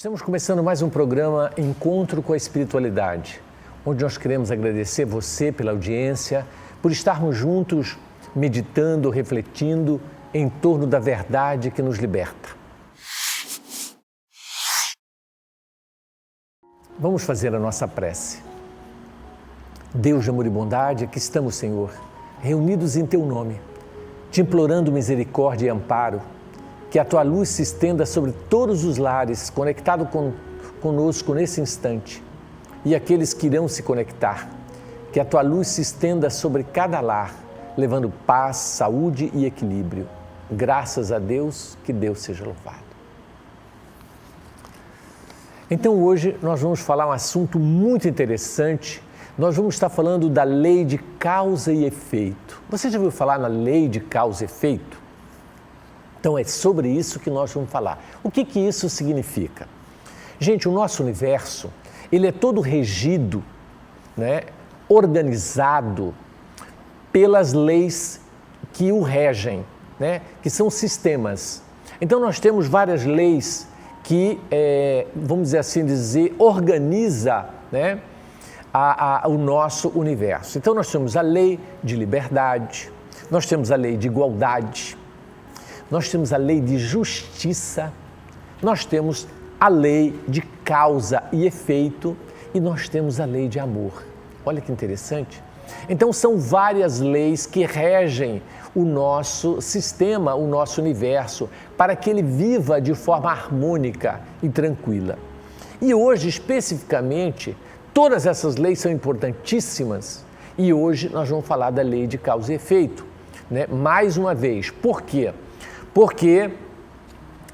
Estamos começando mais um programa Encontro com a Espiritualidade, onde nós queremos agradecer você pela audiência, por estarmos juntos meditando, refletindo em torno da verdade que nos liberta. Vamos fazer a nossa prece. Deus de amor e bondade, aqui estamos, Senhor, reunidos em Teu nome, te implorando misericórdia e amparo, que a Tua luz se estenda sobre todos os lares, conectado conosco nesse instante, e aqueles que irão se conectar. Que a Tua luz se estenda sobre cada lar, levando paz, saúde e equilíbrio. Graças a Deus, que Deus seja louvado. Então hoje nós vamos falar um assunto muito interessante. Nós vamos estar falando da lei de causa e efeito. Você já ouviu falar na lei de causa e efeito? Então é sobre isso que nós vamos falar. O que isso significa? Gente, o nosso universo, ele é todo regido, organizado pelas leis que o regem, que são sistemas. Então nós temos várias leis que, vamos dizer assim, organiza o nosso universo. Então nós temos a lei de liberdade, nós temos a lei de igualdade, nós temos a lei de justiça, nós temos a lei de causa e efeito e nós temos a lei de amor. Olha que interessante. Então são várias leis que regem o nosso sistema, o nosso universo, para que ele viva de forma harmônica e tranquila. E hoje, especificamente, todas essas leis são importantíssimas e hoje nós vamos falar da lei de causa e efeito, mais uma vez. Por quê? Porque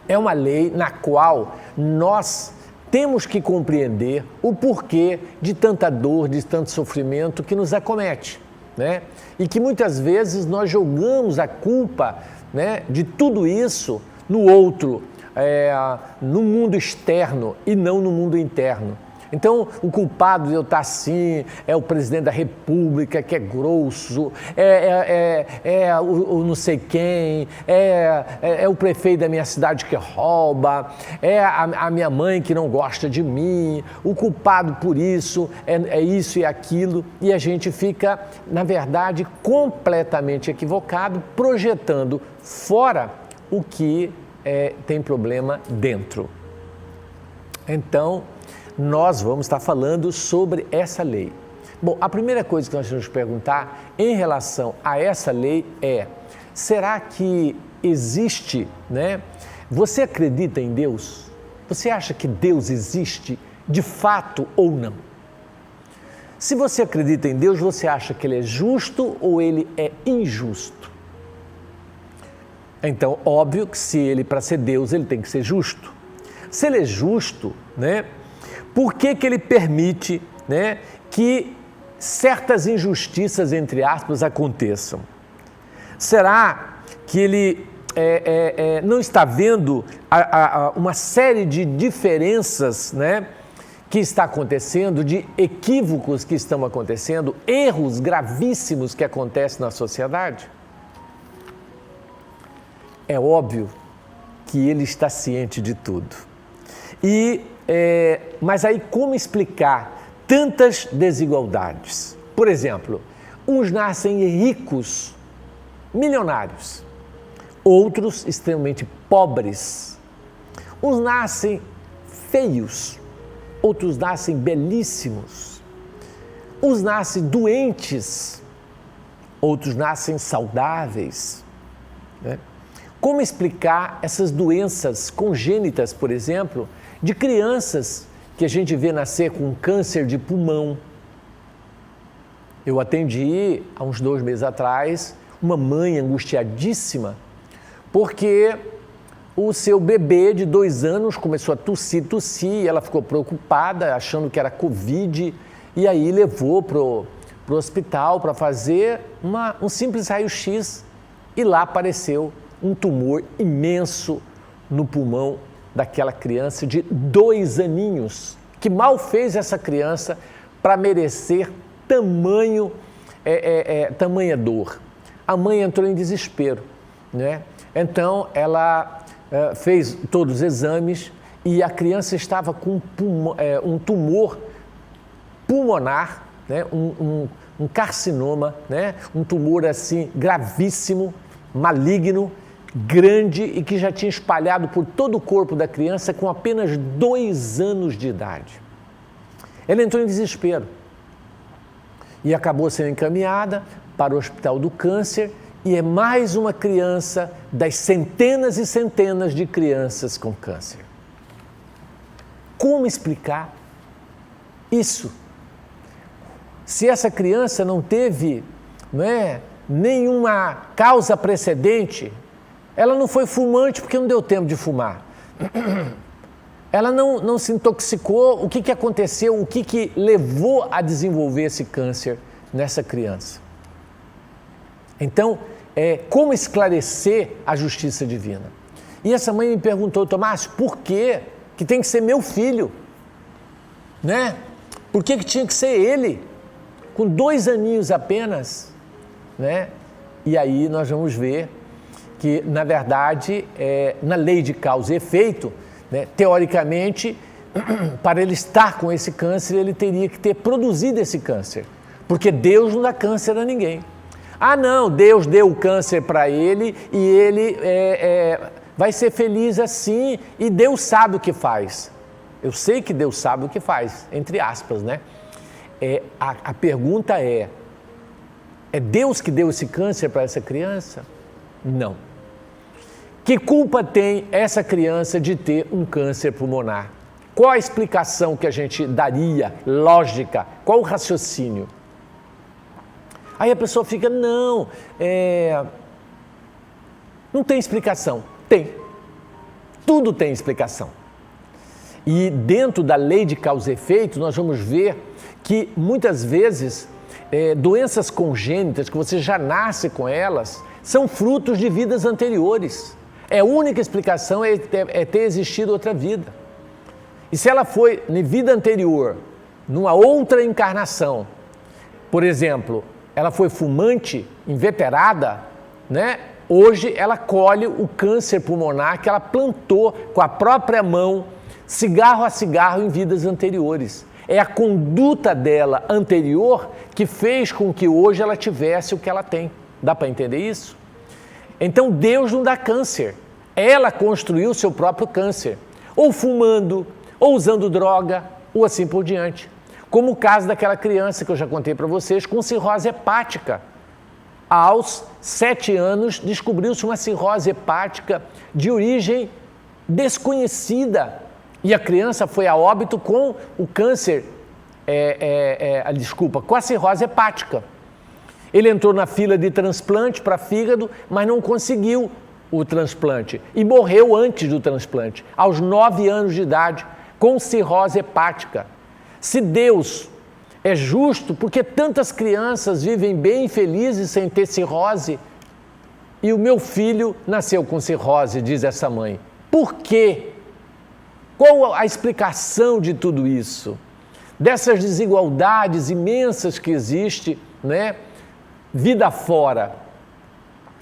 é uma lei na qual nós temos que compreender o porquê de tanta dor, de tanto sofrimento que nos acomete, E que muitas vezes nós jogamos a culpa, de tudo isso no outro, no mundo externo e não no mundo interno. Então, o culpado de eu estar assim é o presidente da República, que é grosso, o não sei quem, é o prefeito da minha cidade que rouba, é a minha mãe que não gosta de mim, o culpado por isso é isso e aquilo, e a gente fica, na verdade, completamente equivocado, projetando fora o que tem problema dentro. Então, nós vamos estar falando sobre essa lei. Bom, a primeira coisa que nós vamos perguntar em relação a essa lei é: será que existe, Você acredita em Deus? Você acha que Deus existe de fato ou não? Se você acredita em Deus, você acha que Ele é justo ou Ele é injusto? Então, óbvio que se Ele, para ser Deus, Ele tem que ser justo. Se Ele é justo, por que Ele permite, que certas injustiças, entre aspas, aconteçam? Será que Ele não está vendo uma série de diferenças, que está acontecendo, de equívocos que estão acontecendo, erros gravíssimos que acontecem na sociedade? É óbvio que Ele está ciente de tudo. Mas aí como explicar tantas desigualdades? Por exemplo, uns nascem ricos, milionários, outros extremamente pobres. Uns nascem feios, outros nascem belíssimos. Uns nascem doentes, outros nascem saudáveis. Como explicar essas doenças congênitas, por exemplo, de crianças que a gente vê nascer com câncer de pulmão? Eu atendi, há uns 2 meses atrás, uma mãe angustiadíssima, porque o seu bebê de 2 anos começou a tossir, e ela ficou preocupada, achando que era Covid, e aí levou para o hospital para fazer um simples raio-x, e lá apareceu um tumor imenso no pulmão daquela criança de 2 aninhos, que mal fez essa criança para merecer tamanha dor. A mãe entrou em desespero, Então, ela fez todos os exames e a criança estava com um tumor pulmonar, né? Um carcinoma, né? Um tumor assim gravíssimo, maligno, grande e que já tinha espalhado por todo o corpo da criança com apenas 2 anos de idade. Ela entrou em desespero e acabou sendo encaminhada para o Hospital do Câncer e é mais uma criança das centenas e centenas de crianças com câncer. Como explicar isso? Se essa criança não teve, nenhuma causa precedente, ela não foi fumante porque não deu tempo de fumar. Ela não se intoxicou, o que aconteceu, o que levou a desenvolver esse câncer nessa criança? Então, como esclarecer a justiça divina? E essa mãe me perguntou, Tomás, por que tem que ser meu filho? Né? Por que tinha que ser ele? Com 2 aninhos apenas, né? E aí nós vamos ver que, na verdade, na lei de causa e efeito, né, teoricamente, para ele estar com esse câncer, ele teria que ter produzido esse câncer, porque Deus não dá câncer a ninguém. Ah, não, Deus deu o câncer para ele e ele vai ser feliz assim e Deus sabe o que faz. Eu sei que Deus sabe o que faz, entre aspas, né? A pergunta é Deus que deu esse câncer para essa criança? Não. Que culpa tem essa criança de ter um câncer pulmonar? Qual a explicação que a gente daria, lógica? Qual o raciocínio? Aí a pessoa fica, não tem explicação. Tem. Tudo tem explicação. E dentro da lei de causa e efeito, nós vamos ver que muitas vezes doenças congênitas, que você já nasce com elas, são frutos de vidas anteriores. A única explicação é ter existido outra vida. E se ela foi em vida anterior, numa outra encarnação, por exemplo, ela foi fumante, inveterada, né? Hoje ela colhe o câncer pulmonar que ela plantou com a própria mão, cigarro a cigarro, em vidas anteriores. É a conduta dela anterior que fez com que hoje ela tivesse o que ela tem. Dá para entender isso? Então Deus não dá câncer. Ela construiu o seu próprio câncer. Ou fumando, ou usando droga, ou assim por diante. Como o caso daquela criança que eu já contei para vocês, com cirrose hepática. Aos 7 anos, descobriu-se uma cirrose hepática de origem desconhecida. E a criança foi a óbito com o câncer, com a cirrose hepática. Ele entrou na fila de transplante para fígado, mas não conseguiu o transplante e morreu antes do transplante, aos 9 anos de idade, com cirrose hepática. Se Deus é justo, por que tantas crianças vivem bem felizes sem ter cirrose? E o meu filho nasceu com cirrose, diz essa mãe. Por quê? Qual a explicação de tudo isso? Dessas desigualdades imensas que existem, né? Vida fora.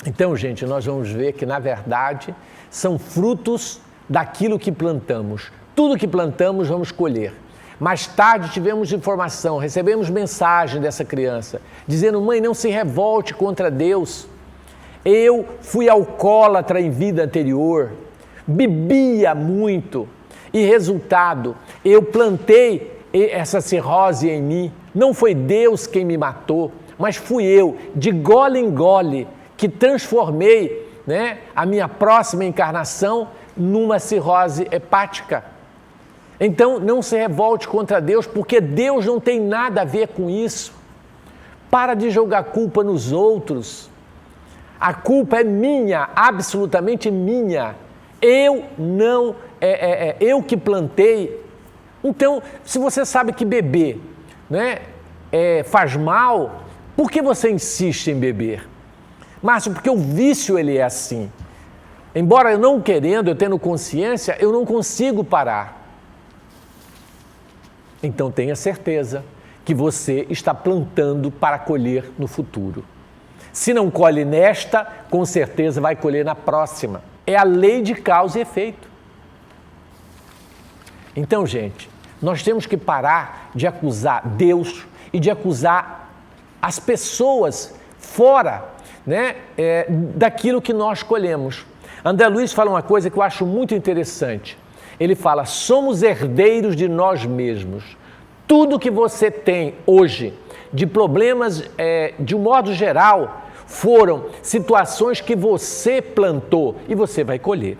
Então, gente, nós vamos ver que, na verdade, são frutos daquilo que plantamos. Tudo que plantamos, vamos colher. Mais tarde tivemos informação, recebemos mensagem dessa criança, dizendo, mãe, não se revolte contra Deus. Eu fui alcoólatra em vida anterior, bebia muito e, resultado, eu plantei essa cirrose em mim. Não foi Deus quem me matou, mas fui eu, de gole em gole, que transformei, né, a minha próxima encarnação numa cirrose hepática. Então, não se revolte contra Deus, porque Deus não tem nada a ver com isso. Para de jogar culpa nos outros. A culpa é minha, absolutamente minha. Eu que plantei. Então, se você sabe que beber, né, faz mal, por que você insiste em beber? Márcio, porque o vício ele é assim. Embora eu não querendo, eu tendo consciência, eu não consigo parar. Então tenha certeza que você está plantando para colher no futuro. Se não colhe nesta, com certeza vai colher na próxima. É a lei de causa e efeito. Então, gente, nós temos que parar de acusar Deus e de acusar as pessoas fora, né, daquilo que nós colhemos. André Luiz fala uma coisa que eu acho muito interessante. Ele fala, somos herdeiros de nós mesmos. Tudo que você tem hoje de problemas, de um modo geral, foram situações que você plantou e você vai colher.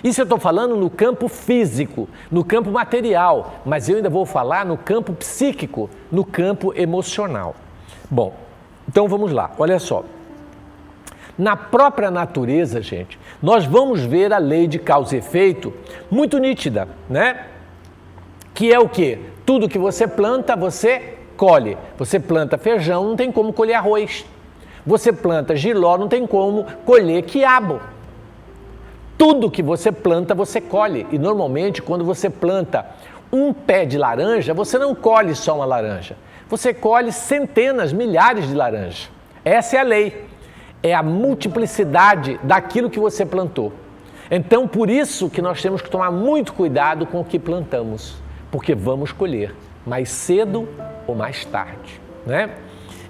Isso eu estou falando no campo físico, no campo material, mas eu ainda vou falar no campo psíquico, no campo emocional. Bom, então vamos lá, olha só. Na própria natureza, gente, nós vamos ver a lei de causa e efeito muito nítida, né? Que é o quê? Tudo que você planta, você colhe. Você planta feijão, não tem como colher arroz. Você planta jiló, não tem como colher quiabo. Tudo que você planta, você colhe. E normalmente, quando você planta um pé de laranja, você não colhe só uma laranja. Você colhe centenas, milhares de laranjas. Essa é a lei. É a multiplicidade daquilo que você plantou. Então, por isso que nós temos que tomar muito cuidado com o que plantamos. Porque vamos colher, mais cedo ou mais tarde, né?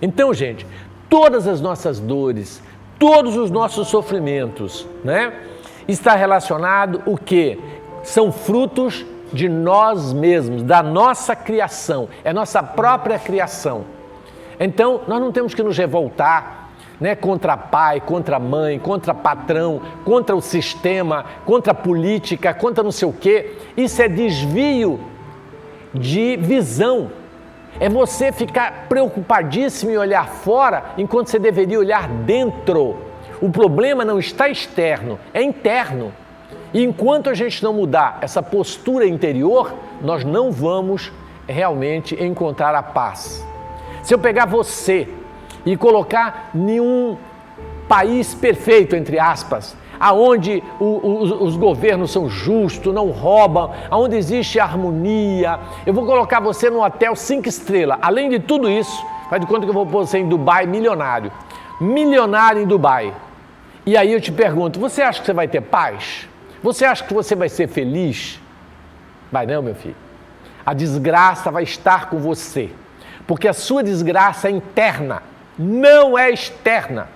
Então, gente, todas as nossas dores, todos os nossos sofrimentos, né? Está relacionado o quê? São frutos de nós mesmos, da nossa criação, é nossa própria criação. Então, nós não temos que nos revoltar, né, contra pai, contra mãe, contra patrão, contra o sistema, contra a política, contra não sei o quê. Isso é desvio de visão. É você ficar preocupadíssimo em olhar fora, enquanto você deveria olhar dentro. O problema não está externo, é interno. E enquanto a gente não mudar essa postura interior, nós não vamos realmente encontrar a paz. Se eu pegar você e colocar em um país perfeito, entre aspas, aonde os governos são justos, não roubam, aonde existe harmonia, eu vou colocar você num hotel 5 estrelas. Além de tudo isso, faz de conta que eu vou pôr você em Dubai milionário. Milionário em Dubai. E aí eu te pergunto, você acha que você vai ter paz? Você acha que você vai ser feliz? Vai não, meu filho. A desgraça vai estar com você. Porque a sua desgraça é interna, não é externa.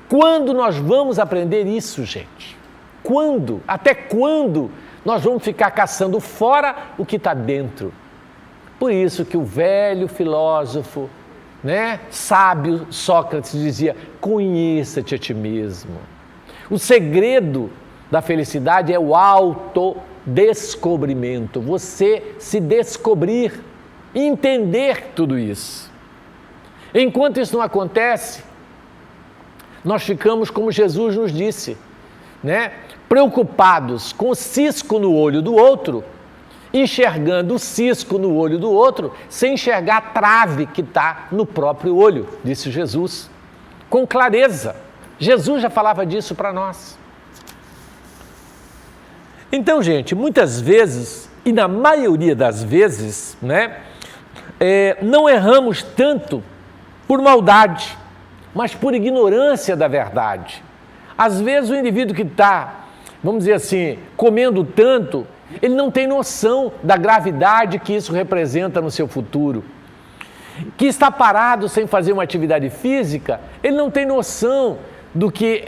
Quando nós vamos aprender isso, gente? Quando? Até quando nós vamos ficar caçando fora o que está dentro? Por isso que o velho filósofo, né, sábio Sócrates dizia, conheça-te a ti mesmo. O segredo da felicidade é o autodescobrimento, você se descobrir, entender tudo isso. Enquanto isso não acontece, nós ficamos como Jesus nos disse, né, preocupados com o cisco no olho do outro, enxergando o cisco no olho do outro, sem enxergar a trave que está no próprio olho, disse Jesus, com clareza. Jesus já falava disso para nós. Então, gente, muitas vezes, e na maioria das vezes, né, não erramos tanto por maldade, mas por ignorância da verdade. Às vezes o indivíduo que está, vamos dizer assim, comendo tanto, ele não tem noção da gravidade que isso representa no seu futuro. Que está parado sem fazer uma atividade física, ele não tem noção do que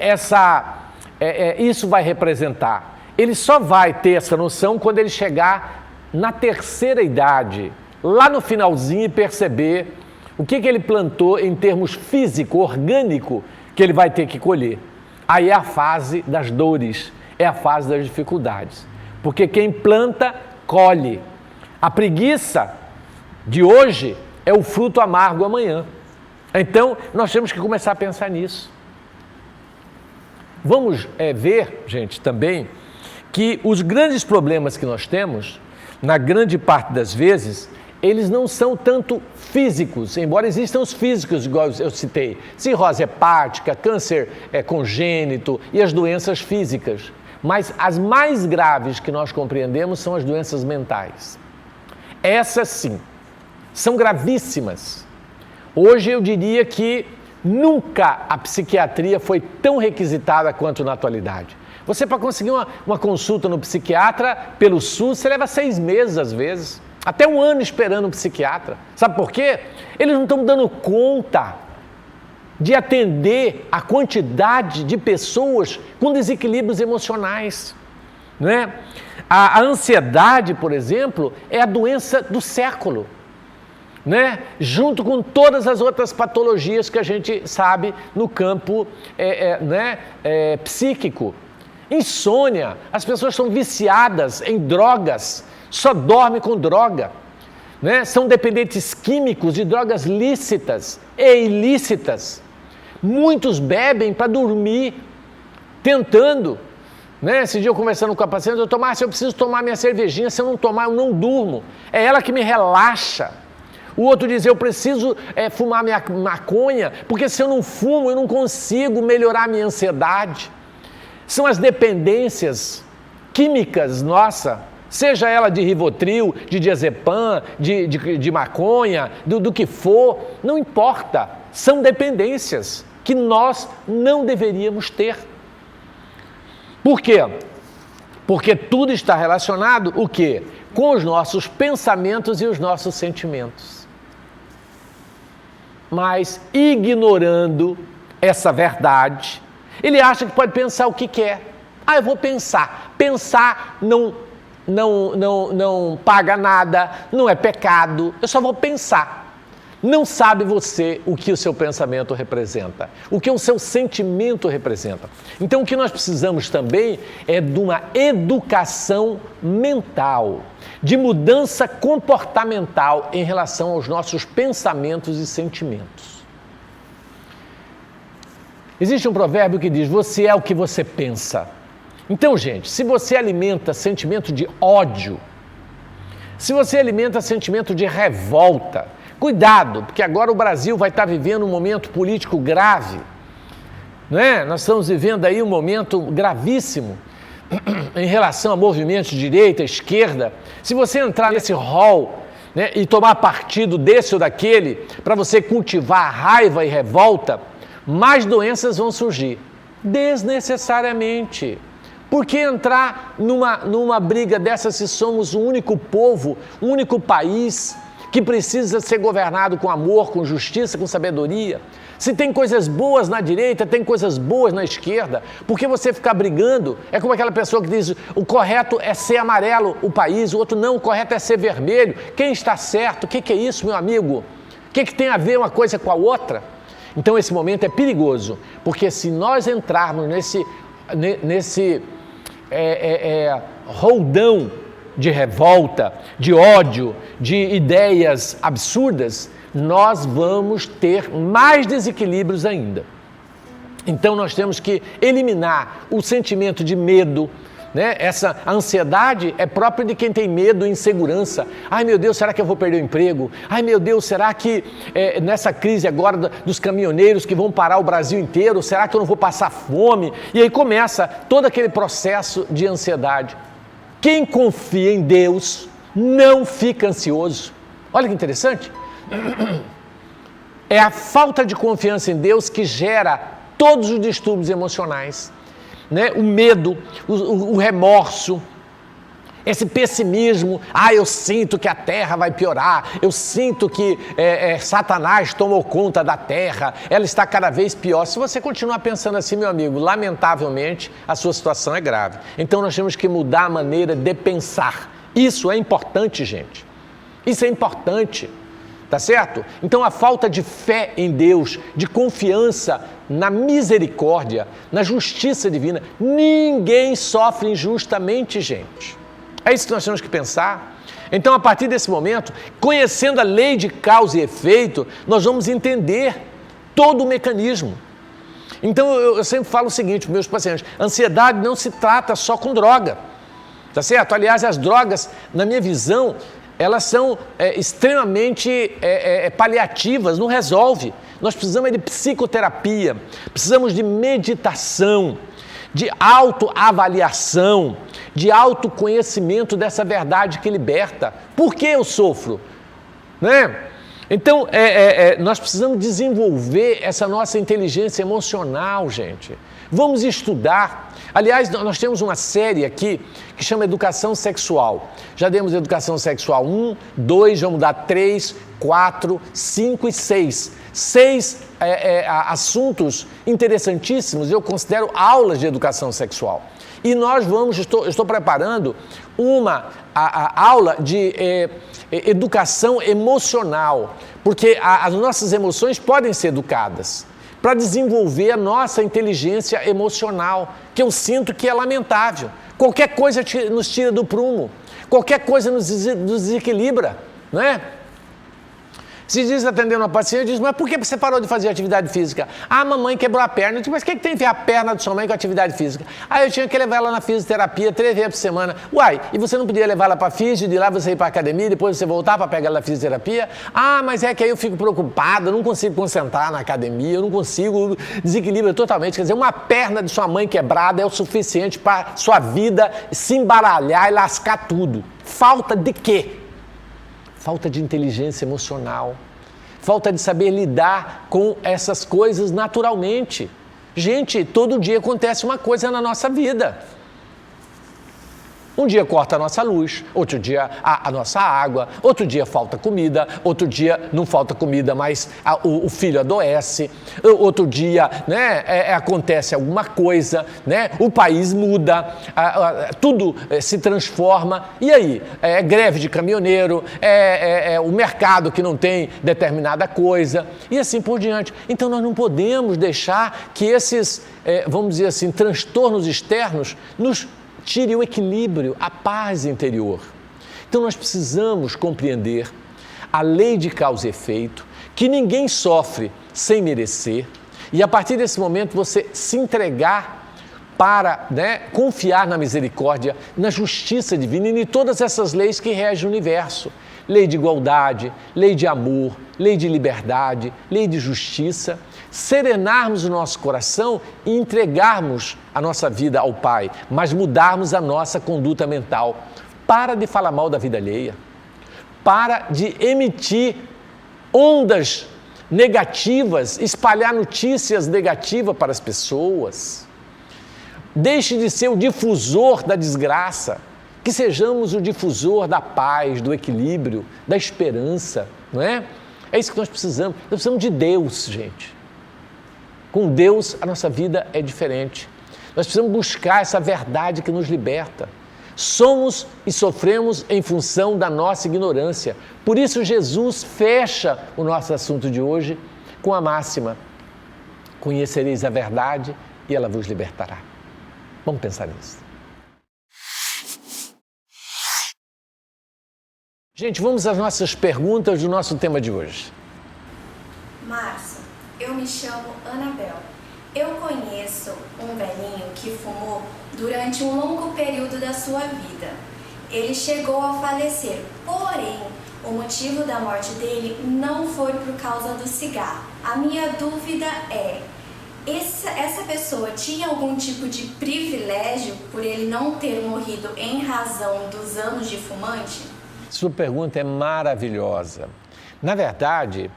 isso vai representar. Ele só vai ter essa noção quando ele chegar na terceira idade, lá no finalzinho, e perceber o que ele plantou em termos físico, orgânico, que ele vai ter que colher. Aí é a fase das dores, é a fase das dificuldades. Porque quem planta, colhe. A preguiça de hoje é o fruto amargo amanhã. Então, nós temos que começar a pensar nisso. Vamos ver, gente, também, que os grandes problemas que nós temos, na grande parte das vezes, eles não são tanto físicos, embora existam os físicos, igual eu citei, cirrose hepática, câncer congênito e as doenças físicas. Mas as mais graves que nós compreendemos são as doenças mentais. Essas sim, são gravíssimas. Hoje eu diria que Nunca a psiquiatria foi tão requisitada quanto na atualidade. Você, para conseguir uma consulta no psiquiatra pelo SUS, você leva 6 meses às vezes, até 1 ano esperando um psiquiatra. Sabe por quê? Eles não estão dando conta de atender a quantidade de pessoas com desequilíbrios emocionais, não é? A ansiedade, por exemplo, é a doença do século, né? Junto com todas as outras patologias que a gente sabe no campo psíquico. Insônia, as pessoas são viciadas em drogas, só dormem com droga, né? São dependentes químicos de drogas lícitas e ilícitas. Muitos bebem para dormir, tentando, né? Esse dia eu conversando com a paciente, eu preciso tomar minha cervejinha, se eu não tomar eu não durmo, é ela que me relaxa. O outro diz, eu preciso fumar minha maconha, porque se eu não fumo eu não consigo melhorar a minha ansiedade. São as dependências químicas nossa, seja ela de Rivotril, de diazepam, de maconha, do que for, não importa, são dependências que nós não deveríamos ter. Por quê? Porque tudo está relacionado, o quê? Com os nossos pensamentos e os nossos sentimentos. Mas, ignorando essa verdade, ele acha que pode pensar o que quer. Eu vou pensar. Pensar não paga nada, não é pecado, eu só vou pensar. Não sabe você o que o seu pensamento representa, o que o seu sentimento representa. Então, o que nós precisamos também é de uma educação mental, de mudança comportamental em relação aos nossos pensamentos e sentimentos. Existe um provérbio que diz, você é o que você pensa. Então, gente, se você alimenta sentimento de ódio, se você alimenta sentimento de revolta, cuidado, porque agora o Brasil vai estar vivendo um momento político grave, não é? Nós estamos vivendo aí um momento gravíssimo em relação a movimentos de direita, esquerda. Se você entrar nesse hall, né, e tomar partido desse ou daquele, para você cultivar raiva e revolta, mais doenças vão surgir, desnecessariamente. Por que entrar numa briga dessa se somos um único povo, um único país, que precisa ser governado com amor, com justiça, com sabedoria? Se tem coisas boas na direita, tem coisas boas na esquerda, por que você ficar brigando? É como aquela pessoa que diz, o correto é ser amarelo o país, o outro não, o correto é ser vermelho. Quem está certo? O que é isso, meu amigo? O que tem a ver uma coisa com a outra? Então esse momento é perigoso, porque se nós entrarmos nesse roldão de revolta, de ódio, de ideias absurdas, nós vamos ter mais desequilíbrios ainda. Então nós temos que eliminar o sentimento de medo, né? Essa ansiedade é própria de quem tem medo e insegurança. Ai meu Deus, será que eu vou perder o emprego? Ai meu Deus, será que nessa crise agora dos caminhoneiros que vão parar o Brasil inteiro, será que eu não vou passar fome? E aí começa todo aquele processo de ansiedade. Quem confia em Deus não fica ansioso. Olha que interessante. É a falta de confiança em Deus que gera todos os distúrbios emocionais, né? O medo, o remorso, esse pessimismo. Eu sinto que a terra vai piorar, eu sinto que Satanás tomou conta da terra, ela está cada vez pior. Se você continuar pensando assim, meu amigo, lamentavelmente a sua situação é grave. Então nós temos que mudar a maneira de pensar. Isso é importante, gente. Isso é importante. Tá certo? Então a falta de fé em Deus, de confiança na misericórdia, na justiça divina, ninguém sofre injustamente, gente. É isso que nós temos que pensar. Então, a partir desse momento, conhecendo a lei de causa e efeito, nós vamos entender todo o mecanismo. Então, eu sempre falo o seguinte para os meus pacientes, ansiedade não se trata só com droga, tá certo? Aliás, as drogas, na minha visão, elas são extremamente paliativas, não resolve. Nós precisamos de psicoterapia, precisamos de meditação, de autoavaliação, de autoconhecimento dessa verdade que liberta. Por que eu sofro? Né? Então, nós precisamos desenvolver essa nossa inteligência emocional, gente. Vamos estudar. Aliás, nós temos uma série aqui que chama Educação Sexual. Já demos Educação Sexual 1, 2, vamos dar 3, 4, 5 e 6. 6 assuntos interessantíssimos, eu considero aulas de educação sexual. E nós estou preparando uma aula de educação emocional, porque as nossas emoções podem ser educadas para desenvolver a nossa inteligência emocional, que eu sinto que é lamentável. Qualquer coisa nos tira do prumo, qualquer coisa nos desequilibra, não é? Se diz atendendo uma paciente, diz, mas por que você parou de fazer atividade física? Ah, mamãe quebrou a perna. Eu digo, mas o que tem a ver a perna de sua mãe com a atividade física? Ah, eu tinha que levar ela na fisioterapia 3 vezes por semana. Uai, e você não podia levar ela para a fisio, de lá você ir para a academia, depois você voltar para pegar ela na fisioterapia? Ah, mas é que aí eu fico preocupada, eu não consigo concentrar na academia, eu não consigo, desequilibra totalmente. Quer dizer, uma perna de sua mãe quebrada é o suficiente para sua vida se embaralhar e lascar tudo. Falta de quê? Falta de inteligência emocional, falta de saber lidar com essas coisas naturalmente. Gente, todo dia acontece uma coisa na nossa vida. Um dia corta a nossa luz, outro dia a nossa água, outro dia falta comida, outro dia não falta comida, mas o filho adoece, outro dia, né, acontece alguma coisa, né, o país muda, tudo se transforma. E aí? É greve de caminhoneiro, o mercado que não tem determinada coisa e assim por diante. Então nós não podemos deixar que esses, vamos dizer assim, transtornos externos nos tire o equilíbrio, a paz interior. Então nós precisamos compreender a lei de causa e efeito, que ninguém sofre sem merecer, e a partir desse momento você se entregar para, né, confiar na misericórdia, na justiça divina e em todas essas leis que regem o universo. Lei de igualdade, lei de amor, lei de liberdade, lei de justiça. Serenarmos o nosso coração e entregarmos a nossa vida ao Pai, mas mudarmos a nossa conduta mental. Para de falar mal da vida alheia. Para de emitir ondas negativas, espalhar notícias negativas para as pessoas. Deixe de ser o difusor da desgraça. Que sejamos o difusor da paz, do equilíbrio, da esperança, não é? É isso que nós precisamos. Nós precisamos de Deus, gente. Com Deus, a nossa vida é diferente. Nós precisamos buscar essa verdade que nos liberta. Somos e sofremos em função da nossa ignorância. Por isso, Jesus fecha o nosso assunto de hoje com a máxima: conhecereis a verdade e ela vos libertará. Vamos pensar nisso. Gente, vamos às nossas perguntas do nosso tema de hoje. Márcia, eu me chamo Anabel. Eu conheço um velhinho que fumou durante um longo período da sua vida. Ele chegou a falecer, porém, o motivo da morte dele não foi por causa do cigarro. A minha dúvida é, essa pessoa tinha algum tipo de privilégio por ele não ter morrido em razão dos anos de fumante? Sua pergunta é maravilhosa. Na verdade,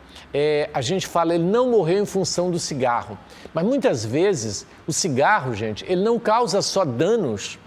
a gente fala, ele não morreu em função do cigarro. Mas muitas vezes, o cigarro, gente, ele não causa só danos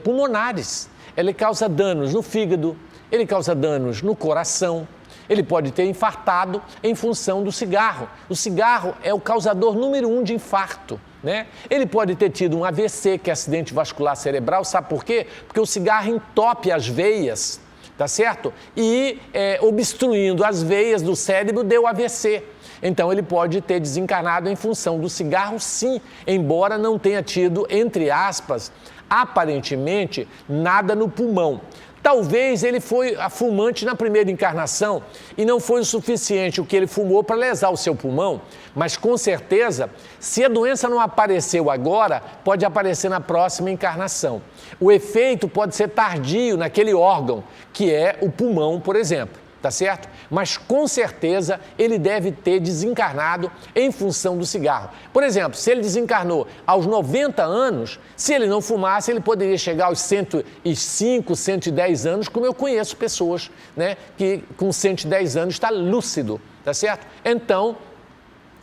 pulmonares. Ele causa danos no fígado, ele causa danos no coração. Ele pode ter infartado em função do cigarro. O cigarro é o causador número 1 de infarto, né? Ele pode ter tido um AVC, que é acidente vascular cerebral. Sabe por quê? Porque o cigarro entope as veias, tá certo? E obstruindo as veias do cérebro deu AVC. Então ele pode ter desencarnado em função do cigarro, sim, embora não tenha tido, entre aspas, aparentemente, nada no pulmão. Talvez ele foi fumante na primeira encarnação e não foi o suficiente o que ele fumou para lesar o seu pulmão, mas com certeza, se a doença não apareceu agora, pode aparecer na próxima encarnação. O efeito pode ser tardio naquele órgão, que é o pulmão, por exemplo. tá certo? Mas com certeza ele deve ter desencarnado em função do cigarro. Por exemplo, se ele desencarnou aos 90 anos, se ele não fumasse, ele poderia chegar aos 105, 110 anos, como eu conheço pessoas, né, que com 110 anos está lúcido, tá certo? Então,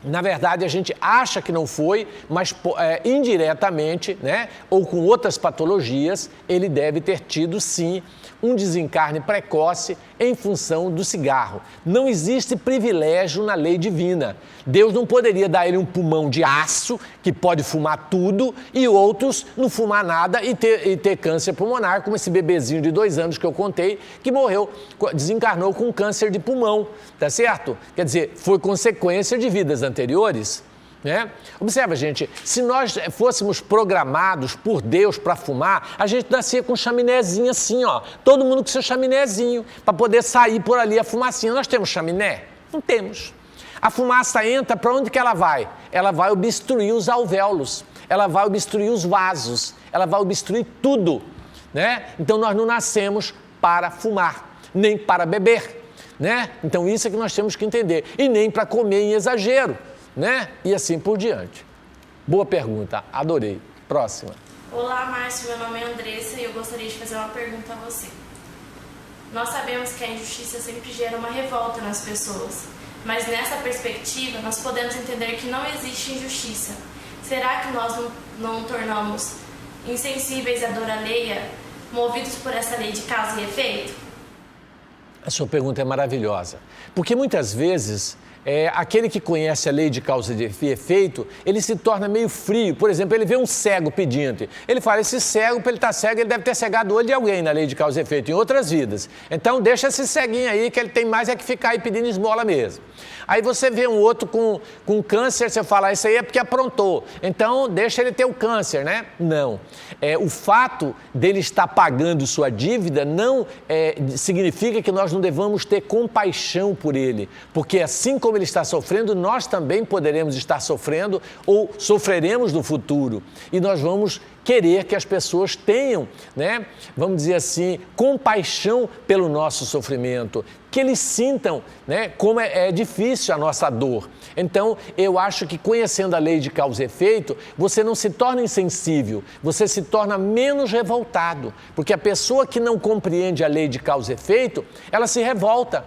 na verdade, a gente acha que não foi, mas indiretamente, né, ou com outras patologias, ele deve ter tido, sim, um desencarne precoce em função do cigarro. Não existe privilégio na lei divina. Deus não poderia dar a ele um pulmão de aço, que pode fumar tudo, e outros não fumar nada e ter câncer pulmonar, como esse bebezinho de 2 anos que eu contei, que morreu, desencarnou com câncer de pulmão, tá certo? Quer dizer, foi consequência de vidas anteriores. Né? Observa, gente, se nós fôssemos programados por Deus para fumar, a gente nascia com um chaminézinho assim, ó, todo mundo com seu chaminézinho, para poder sair por ali a fumacinha. Nós temos chaminé? Não temos. A fumaça entra, para onde que ela vai? Ela vai obstruir os alvéolos, ela vai obstruir os vasos, ela vai obstruir tudo, né? Então nós não nascemos para fumar, nem para beber, né? Então isso é que nós temos que entender, e nem para comer em exagero, né? E assim por diante. Boa pergunta, adorei. Próxima. Olá, Márcio, meu nome é Andressa e eu gostaria de fazer uma pergunta a você. Nós sabemos que a injustiça sempre gera uma revolta nas pessoas, mas nessa perspectiva nós podemos entender que não existe injustiça. Será que nós não tornamos insensíveis à dor alheia, movidos por essa lei de causa e efeito? A sua pergunta é maravilhosa, porque muitas vezes aquele que conhece a lei de causa e efeito, ele se torna meio frio. Por exemplo, ele vê um cego pedindo. Ele fala, esse cego, para ele estar cego, ele deve ter cegado o olho de alguém na lei de causa e efeito, em outras vidas. Então, deixa esse ceguinho aí, que ele tem mais que ficar aí pedindo esmola mesmo. Aí você vê um outro com câncer, você fala, isso aí é porque aprontou. Então, deixa ele ter o câncer, né? Não. O fato dele estar pagando sua dívida não significa que nós não devamos ter compaixão por ele. Porque assim como ele está sofrendo, nós também poderemos estar sofrendo ou sofreremos no futuro. E nós vamos querer que as pessoas tenham, né, vamos dizer assim, compaixão pelo nosso sofrimento, que eles sintam, né, como é difícil a nossa dor. Então, eu acho que conhecendo a lei de causa e efeito, você não se torna insensível, você se torna menos revoltado, porque a pessoa que não compreende a lei de causa e efeito, ela se revolta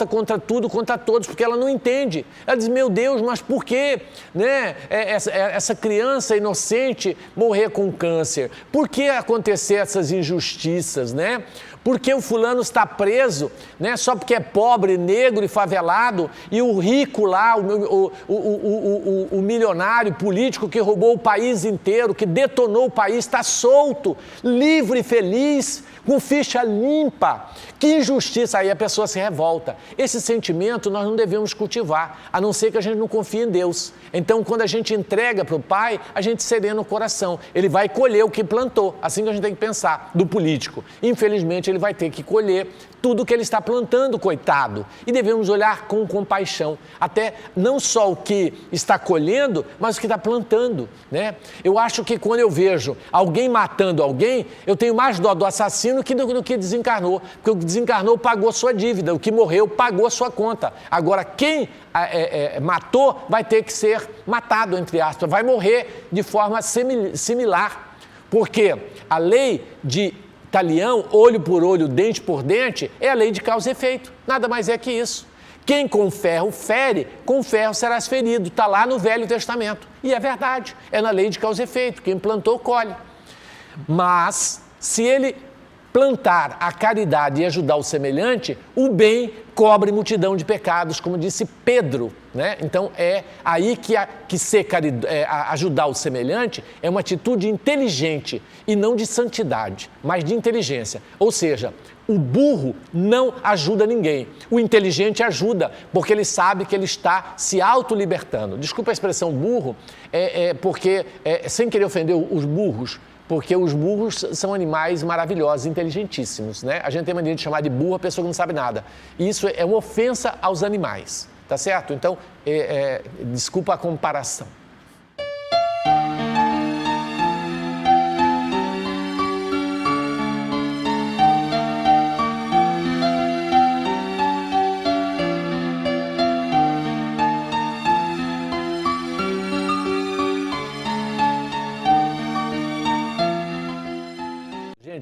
contra tudo, contra todos, porque ela não entende. Ela diz, meu Deus, mas por que, né, essa criança inocente morrer com câncer? Por que acontecer essas injustiças, né? Por que o fulano está preso, né, só porque é pobre, negro e favelado, e o rico lá, o milionário político que roubou o país inteiro, que detonou o país, está solto, livre e feliz, com ficha limpa? Que injustiça! Aí a pessoa se revolta. Esse sentimento nós não devemos cultivar, a não ser que a gente não confie em Deus. Então, quando a gente entrega para o Pai, a gente serena o coração. Ele vai colher o que plantou, assim que a gente tem que pensar, do político. Infelizmente, ele vai ter que colher tudo que ele está plantando, coitado. E devemos olhar com compaixão, até não só o que está colhendo, mas o que está plantando, né? Eu acho que quando eu vejo alguém matando alguém, eu tenho mais dó do assassino do que desencarnou, porque o que desencarnou pagou sua dívida, o que morreu pagou a sua conta. Agora, quem matou vai ter que ser matado, entre aspas, vai morrer de forma similar, porque a lei de Talião, olho por olho, dente por dente, é a lei de causa e efeito, nada mais é que isso. Quem com ferro fere, com ferro serás ferido, está lá no Velho Testamento. E é verdade, é na lei de causa e efeito, quem plantou, colhe. Mas, se ele plantar a caridade e ajudar o semelhante, o bem cobre multidão de pecados, como disse Pedro, né? Então é aí que ajudar o semelhante é uma atitude inteligente e não de santidade, mas de inteligência. Ou seja, o burro não ajuda ninguém, o inteligente ajuda, porque ele sabe que ele está se autolibertando. Desculpa a expressão burro, porque, sem querer ofender os burros, porque os burros são animais maravilhosos, inteligentíssimos, né? A gente tem mania de chamar de burro a pessoa que não sabe nada. E isso é uma ofensa aos animais, tá certo? Então, desculpa a comparação.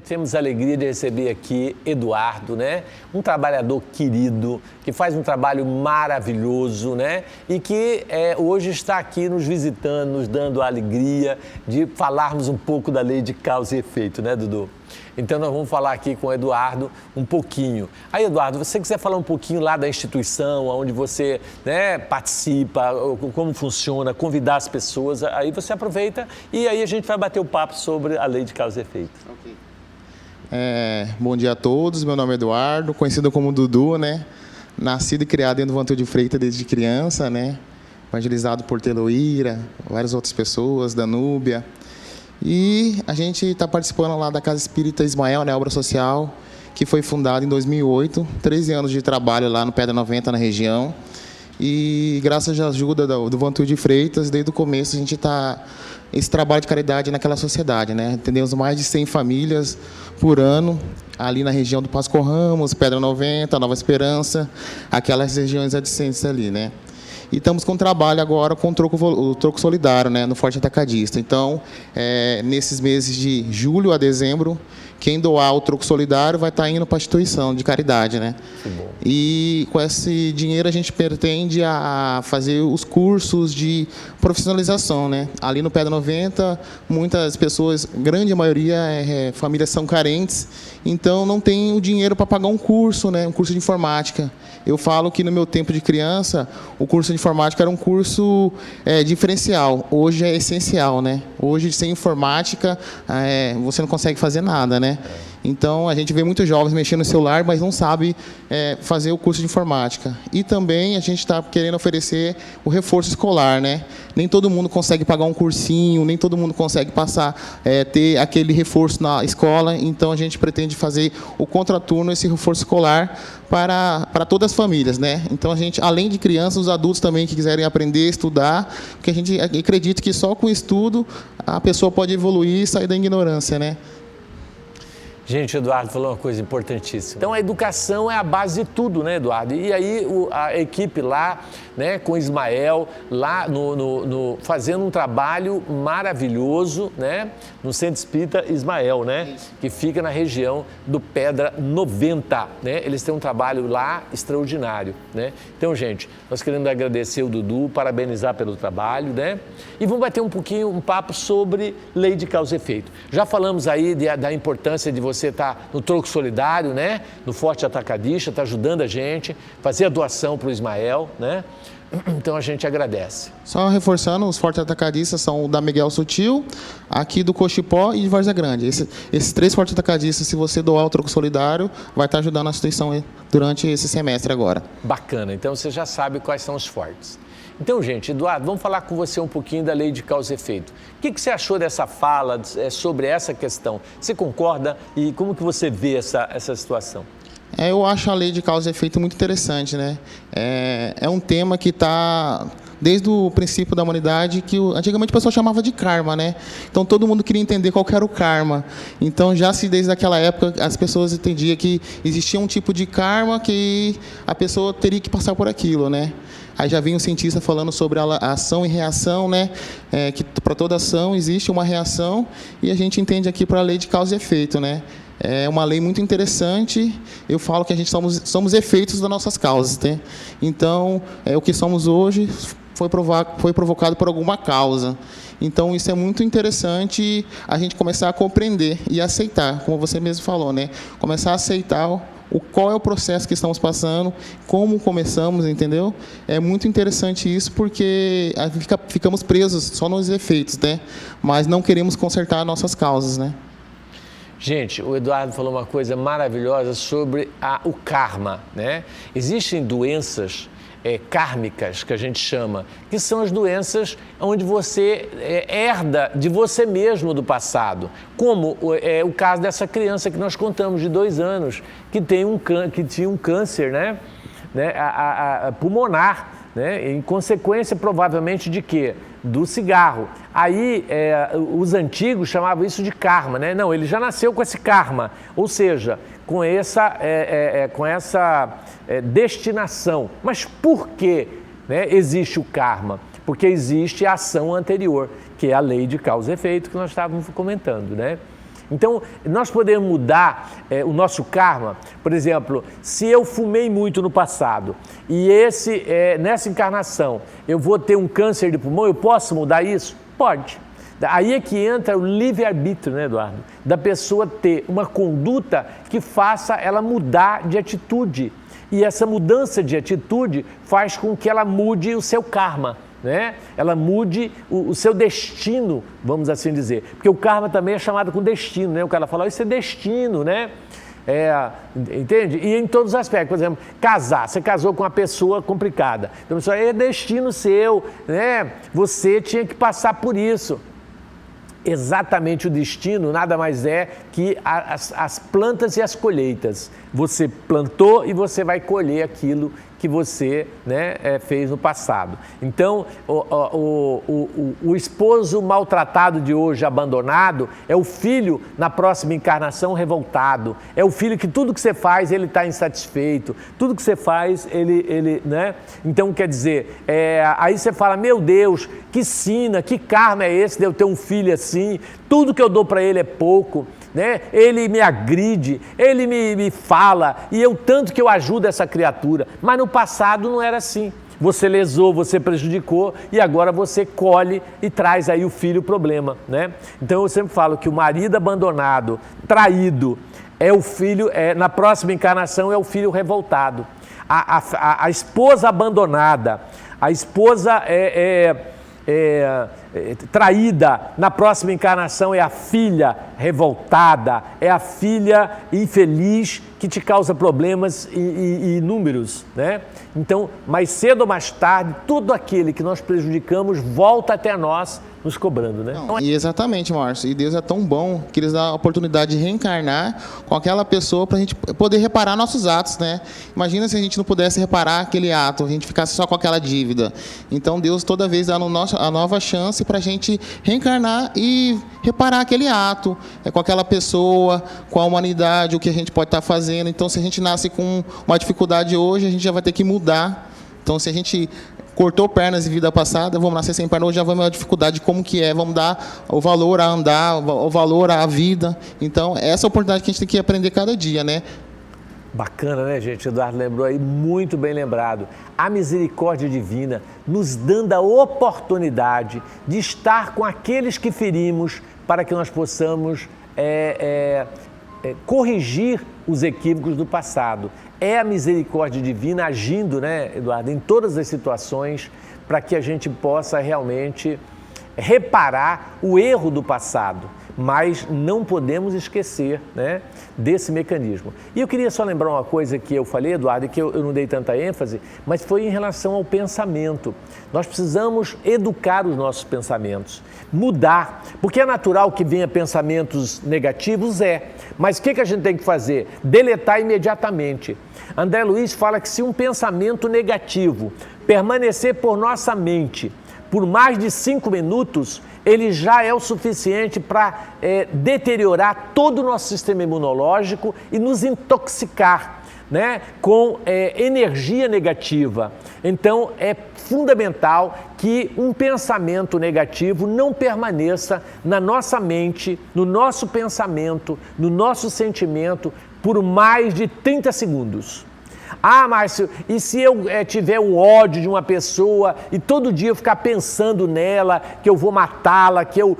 Gente, temos a alegria de receber aqui Eduardo, né? Um trabalhador querido, que faz um trabalho maravilhoso, né? E que hoje está aqui nos visitando, nos dando a alegria de falarmos um pouco da lei de causa e efeito, né, Dudu? Então, nós vamos falar aqui com o Eduardo um pouquinho. Aí, Eduardo, se você quiser falar um pouquinho lá da instituição, onde você, né, participa, como funciona, convidar as pessoas, aí você aproveita e aí a gente vai bater o papo sobre a lei de causa e efeito. Okay. Bom dia a todos, meu nome é Eduardo, conhecido como Dudu, né? Nascido e criado dentro do Vantil de Freitas desde criança, né? Evangelizado por Teloíra, várias outras pessoas, Danúbia. E a gente está participando lá da Casa Espírita Ismael, né? Obra social, que foi fundada em 2008, 13 anos de trabalho lá no Pedra 90, na região. E graças à ajuda do Vantil de Freitas, desde o começo a gente está esse trabalho de caridade naquela sociedade, né? Atendemos mais de 100 famílias por ano, ali na região do Pascoal Ramos, Pedra 90, Nova Esperança, aquelas regiões adjacentes ali, né? E estamos com trabalho agora com o troco solidário, né, no Forte Atacadista. Então, nesses meses de julho a dezembro, quem doar o troco solidário vai estar indo para a instituição de caridade, né? E com esse dinheiro a gente pretende a fazer os cursos de profissionalização, né? Ali no Pedra 90, muitas pessoas, grande maioria, famílias são carentes, então não tem o dinheiro para pagar um curso, né? Um curso de informática. Eu falo que no meu tempo de criança, o curso de informática era um curso diferencial. Hoje é essencial, né? Hoje, sem informática, você não consegue fazer nada, né? Então, a gente vê muitos jovens mexendo no celular, mas não sabe fazer o curso de informática. E também a gente está querendo oferecer o reforço escolar, né? Nem todo mundo consegue pagar um cursinho, nem todo mundo consegue passar, ter aquele reforço na escola. Então, a gente pretende fazer o contraturno, esse reforço escolar, para todas as famílias, né? Então, a gente, além de crianças, os adultos também que quiserem aprender, estudar, porque a gente acredita que só com o estudo a pessoa pode evoluir e sair da ignorância, né? Gente, o Eduardo falou uma coisa importantíssima. Então, a educação é a base de tudo, né, Eduardo? E aí, a equipe lá, né, com Ismael, lá fazendo um trabalho maravilhoso, né, no Centro Espírita Ismael, né, que fica na região do Pedra 90, né? Eles têm um trabalho lá extraordinário, né? Então, gente, nós queremos agradecer o Dudu, parabenizar pelo trabalho, né? E vamos bater um papo sobre lei de causa e efeito. Já falamos aí da importância de você estar no troco solidário, né? No Forte Atacadista, está ajudando a gente, fazer a doação para o Ismael, né? Então a gente agradece. Só reforçando, os Fortes Atacadistas são o da Miguel Sutil, aqui do Cochipó e de Várzea Grande. Esses 3 Fortes Atacadistas, se você doar o troco solidário, vai estar ajudando a instituição durante esse semestre agora. Bacana, então você já sabe quais são os fortes. Então, gente, Eduardo, vamos falar com você um pouquinho da lei de causa e efeito. O que você achou dessa fala sobre essa questão? Você concorda e como que você vê essa situação? Eu acho a lei de causa e efeito muito interessante, né? É um tema que está desde o princípio da humanidade, que antigamente o pessoal chamava de karma, né? Então todo mundo queria entender qual que era o karma. Então desde aquela época as pessoas entendiam que existia um tipo de karma que a pessoa teria que passar por aquilo, né? Aí já vinha um cientista falando sobre a ação e reação, né? Que para toda ação existe uma reação e a gente entende aqui para a lei de causa e efeito, né? É uma lei muito interessante. Eu falo que a gente somos efeitos das nossas causas, né? Então, o que somos hoje foi provocado por alguma causa. Então, isso é muito interessante a gente começar a compreender e aceitar, como você mesmo falou, né? Começar a aceitar qual é o processo que estamos passando, como começamos, entendeu? É muito interessante isso, porque ficamos presos só nos efeitos, né? Mas não queremos consertar nossas causas, né? Gente, o Eduardo falou uma coisa maravilhosa sobre o karma, né? Existem doenças kármicas, que a gente chama, que são as doenças onde você herda de você mesmo do passado, como o caso dessa criança que nós contamos, de 2 anos, que tinha um câncer, né? Pulmonar, né? Em consequência, provavelmente, de quê? Do cigarro. Aí, os antigos chamavam isso de karma, né? Não, ele já nasceu com esse karma, ou seja, com essa destinação. Mas por que, né, existe o karma? Porque existe a ação anterior, que é a lei de causa e efeito que nós estávamos comentando, né? Então, nós podemos mudar o nosso karma. Por exemplo, se eu fumei muito no passado e nessa encarnação eu vou ter um câncer de pulmão, eu posso mudar isso? Pode. Aí é que entra o livre-arbítrio, né, Eduardo? Da pessoa ter uma conduta que faça ela mudar de atitude. E essa mudança de atitude faz com que ela mude o seu karma, né? Ela mude o seu destino, vamos assim dizer. Porque o karma também é chamado com destino, né? O cara fala, isso é destino, né? Entende? E em todos os aspectos, por exemplo, casar, você casou com uma pessoa complicada. Então, isso é destino seu, né? Você tinha que passar por isso. Exatamente o destino nada mais é que as plantas e as colheitas. Você plantou e você vai colher aquilo que você, né, fez no passado. Então, o esposo maltratado de hoje, abandonado, é o filho na próxima encarnação revoltado. É o filho que tudo que você faz, ele está insatisfeito. Tudo que você faz, ele né? Então, quer dizer, aí você fala, meu Deus, que sina, que karma é esse de eu ter um filho assim? Tudo que eu dou para ele é pouco. Né? Ele me agride, ele me fala e eu tanto que eu ajudo essa criatura, mas no passado não era assim. Você lesou, você prejudicou e agora você colhe e traz aí o filho problema, né? Então eu sempre falo que o marido abandonado, traído, é o filho, na próxima encarnação é o filho revoltado. A esposa abandonada, a esposa traída, na próxima encarnação é a filha revoltada, é a filha infeliz que te causa problemas e inúmeros, né? Então, mais cedo ou mais tarde, tudo aquele que nós prejudicamos volta até nós nos cobrando, né? Não, e exatamente, Márcio. E Deus é tão bom que Ele dá a oportunidade de reencarnar com aquela pessoa para a gente poder reparar nossos atos, né? Imagina se a gente não pudesse reparar aquele ato, a gente ficasse só com aquela dívida. Então, Deus toda vez dá a nova chance para a gente reencarnar e reparar aquele ato, com aquela pessoa, com a humanidade, o que a gente pode estar fazendo. Então, se a gente nasce com uma dificuldade hoje, a gente já vai ter que mudar. Então, se a gente cortou pernas em vida passada, vamos nascer sem perna, hoje já vamos ver a dificuldade, como que é, vamos dar o valor a andar, o valor à vida. Então, essa é a oportunidade que a gente tem que aprender cada dia, né? Bacana, né, gente? Eduardo lembrou aí, muito bem lembrado. A misericórdia divina nos dando a oportunidade de estar com aqueles que ferimos para que nós possamos corrigir os equívocos do passado. É a misericórdia divina agindo, né, Eduardo, em todas as situações para que a gente possa realmente reparar o erro do passado. Mas não podemos esquecer, né, desse mecanismo. E eu queria só lembrar uma coisa que eu falei, Eduardo, e que eu não dei tanta ênfase, mas foi em relação ao pensamento. Nós precisamos educar os nossos pensamentos, mudar, porque é natural que venha pensamentos negativos, mas o que a gente tem que fazer? Deletar imediatamente. André Luiz fala que se um pensamento negativo permanecer por nossa mente por mais de 5 minutos, ele já é o suficiente para deteriorar todo o nosso sistema imunológico e nos intoxicar, né, com energia negativa. Então, é fundamental que um pensamento negativo não permaneça na nossa mente, no nosso pensamento, no nosso sentimento, por mais de 30 segundos. Ah, Márcio, e se eu tiver um ódio de uma pessoa e todo dia eu ficar pensando nela, que eu vou matá-la, que eu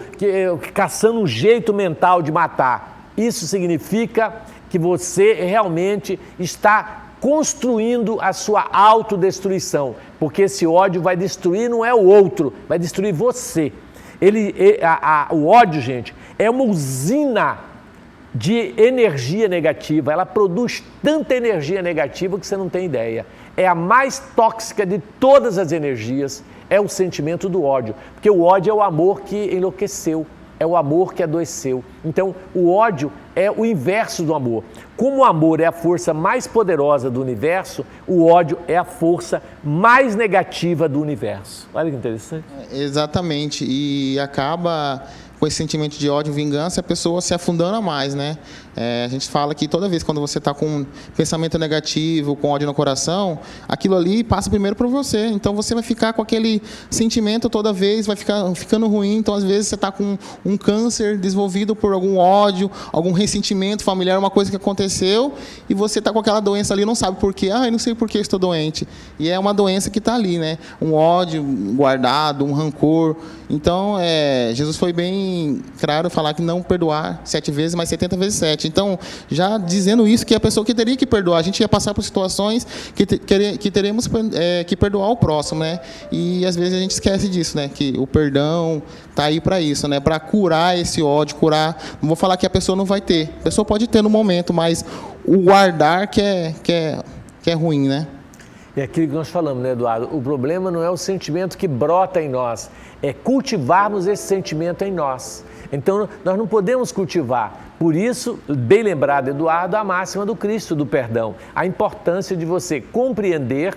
caçando um jeito mental de matar? Isso significa que você realmente está construindo a sua autodestruição, porque esse ódio vai destruir, não é o outro, vai destruir você. O ódio, gente, é uma usina de energia negativa, ela produz tanta energia negativa que você não tem ideia. É a mais tóxica de todas as energias, é o sentimento do ódio, porque o ódio é o amor que enlouqueceu, é o amor que adoeceu. Então, o ódio é o inverso do amor. Como o amor é a força mais poderosa do universo, o ódio é a força mais negativa do universo. Olha que interessante. Exatamente, e acaba com esse sentimento de ódio e vingança, a pessoa se afundando mais, né? A gente fala que toda vez quando você está com um pensamento negativo, com ódio no coração, aquilo ali passa primeiro por você. Então você vai ficar com aquele sentimento toda vez, vai ficando ruim. Então às vezes você está com um câncer desenvolvido por algum ódio, algum ressentimento familiar, uma coisa que aconteceu, e você está com aquela doença ali, não sabe por quê. Eu não sei por que estou doente. E é uma doença que está ali, né? Um ódio guardado, um rancor. Então, Jesus foi bem claro falar que não perdoar 7 vezes, mas 70 vezes 7. Então, já dizendo isso, que a pessoa que teria que perdoar, a gente ia passar por situações que teremos que perdoar o próximo, né? E às vezes a gente esquece disso, né? Que o perdão está aí para isso, né? Para curar esse ódio, curar. Não vou falar que a pessoa não vai ter. A pessoa pode ter no momento, mas o guardar que é ruim, né? É aquilo que nós falamos, né, Eduardo? O problema não é o sentimento que brota em nós, é cultivarmos esse sentimento em nós. Então, nós não podemos cultivar. Por isso, bem lembrado, Eduardo, a máxima do Cristo do perdão. A importância de você compreender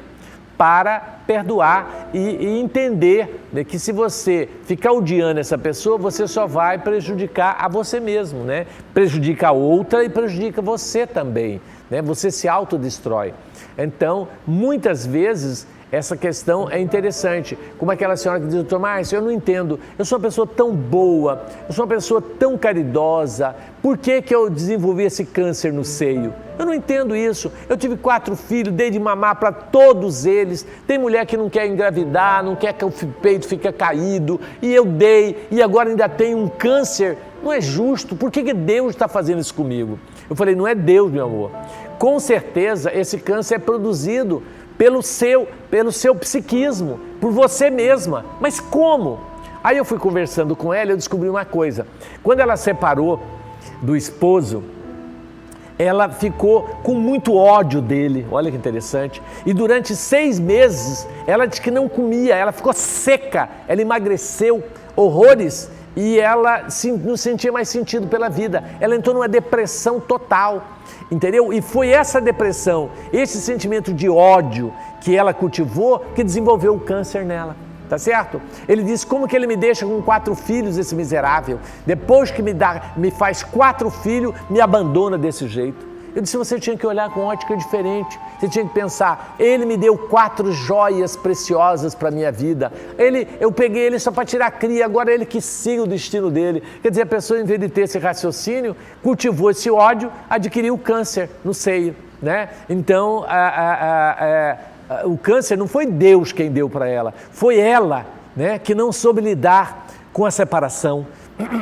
para perdoar e entender, né, que se você ficar odiando essa pessoa, você só vai prejudicar a você mesmo, né? Prejudica a outra e prejudica você também, né? Você se autodestrói. Então, muitas vezes, essa questão é interessante. Como aquela senhora que diz, doutor Márcio, eu não entendo, eu sou uma pessoa tão boa, eu sou uma pessoa tão caridosa, por que eu desenvolvi esse câncer no seio? Eu não entendo isso. Eu tive 4 filhos, dei de mamar para todos eles. Tem mulher que não quer engravidar, não quer que o peito fique caído, e eu dei, e agora ainda tem um câncer. Não é justo, por que Deus está fazendo isso comigo? Eu falei, não é Deus, meu amor. Com certeza, esse câncer é produzido pelo seu psiquismo, por você mesma. Mas como? Aí eu fui conversando com ela e eu descobri uma coisa. Quando ela separou do esposo, ela ficou com muito ódio dele, olha que interessante. E durante 6 meses, ela disse que não comia, ela ficou seca, ela emagreceu horrores e ela não sentia mais sentido pela vida. Ela entrou numa depressão total. Entendeu? E foi essa depressão, esse sentimento de ódio que ela cultivou, que desenvolveu o câncer nela, tá certo? Ele disse, como que ele me deixa com 4 filhos, esse miserável? Depois que me faz 4 filhos, me abandona desse jeito. Eu disse, você tinha que olhar com ótica diferente, você tinha que pensar, ele me deu 4 joias preciosas para a minha vida, eu peguei ele só para tirar a cria, agora ele que siga o destino dele. Quer dizer, a pessoa, em vez de ter esse raciocínio, cultivou esse ódio, adquiriu câncer no seio, né? Então, o câncer não foi Deus quem deu para ela, foi ela, né, que não soube lidar com a separação